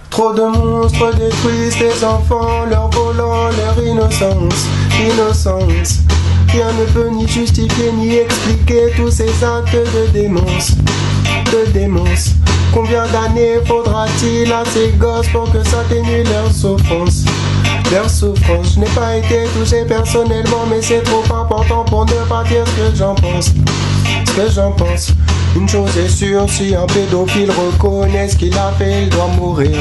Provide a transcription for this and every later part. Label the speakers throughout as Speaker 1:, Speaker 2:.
Speaker 1: Trop de monstres détruisent les enfants, leur volant, leur innocence. Rien ne peut ni justifier ni expliquer tous ces actes de démence. Combien d'années faudra-t-il à ces gosses pour que s'atténue leur souffrance? Je n'ai pas été touché personnellement, mais c'est trop important pour ne pas dire ce que j'en pense. Une chose est sûre, si un pédophile reconnaît ce qu'il a fait, il doit mourir.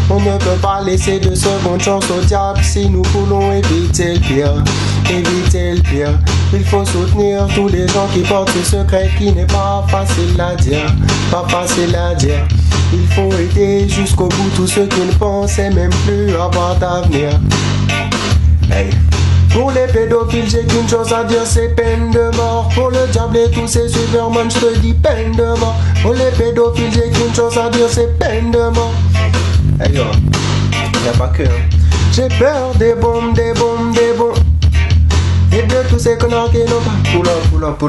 Speaker 1: On ne peut pas laisser de seconde chance au diable si nous voulons éviter le pire. Il faut soutenir tous les gens qui portent ce secret qui n'est pas facile à dire. Il faut aider jusqu'au bout tous ceux qui ne pensaient même plus avoir d'avenir. Hey. Pour les pédophiles, j'ai qu'une chose à dire, c'est peine de mort. Pour le diable et tous ses superman, je te dis peine de mort. Pour les pédophiles, j'ai qu'une chose à dire, c'est peine de mort. Hey yo, y'a pas que J'ai peur des bombes. Et de tous ces connards qui n'ont pas pour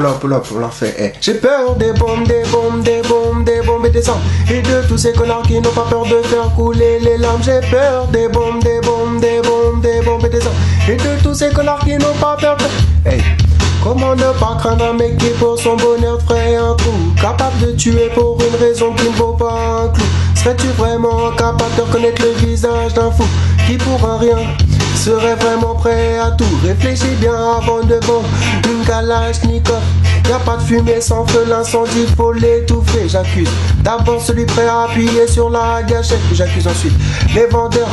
Speaker 1: leur faire. Hey. J'ai peur des bombes et des armes. Et de tous ces connards qui n'ont pas peur de faire couler les larmes. J'ai peur des bombes et des armes. Et de tous ces connards qui n'ont pas peur de... Hey. Comment ne pas craindre un mec qui pour son bonheur ferait un coup? Capable de tuer pour une raison qui ne vaut pas un clou. Serais-tu vraiment capable de reconnaître le visage d'un fou qui pour un rien serait vraiment prêt à tout? Réfléchis bien avant de vendre une Kalachnikov. Y'a pas de fumée sans feu, l'incendie faut l'étouffer. J'accuse d'abord celui prêt à appuyer sur la gâchette, puis j'accuse ensuite les vendeurs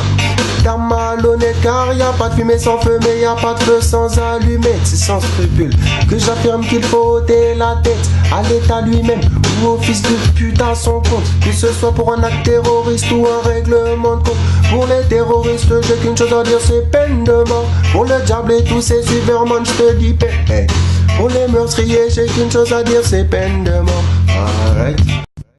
Speaker 1: d'armes malhonnêtes. Car y'a pas de fumée sans feu, mais y'a pas de feu sans allumette. C'est sans scrupule que j'affirme qu'il faut ôter la tête à l'État lui-même ou au fils de pute à son compte, que ce soit pour un acte terroriste ou un règlement de compte. Pour les terroristes, j'ai qu'une chose à dire, c'est peine de mort. Pour le diable et tous ces superman, je te dis paix. Hey. Pour les meurtriers, j'ai qu'une chose à dire, c'est peine de mort. Arrête.